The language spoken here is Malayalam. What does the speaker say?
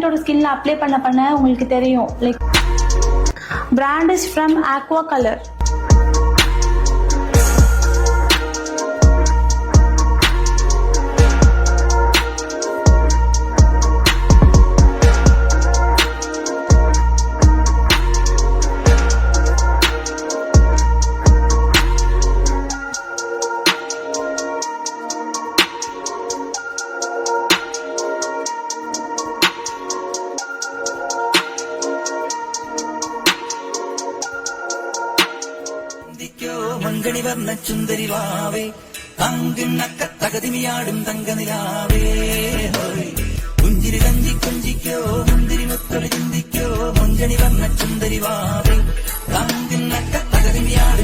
கிளையண்டோட ஸ்கின்ல அப்ளை பண்ண உங்களுக்கு தெரியும். Like brand is from aqua colour. മങ്കണി വർണ്ണ ചുന്ദരി വാവേ തങ്കിണ്ണക്ക തകതിമിയാടും തങ്കനിലാവേ കുഞ്ചിരി കഞ്ചി കുഞ്ചിക്കോ മുന്തിരി മുത്തൊളി ചിന്തിക്കോ മങ്കണി വർണ്ണ ചുന്ദരി വാവേ തങ്കിണ്ണക്ക തകതിമിയാടും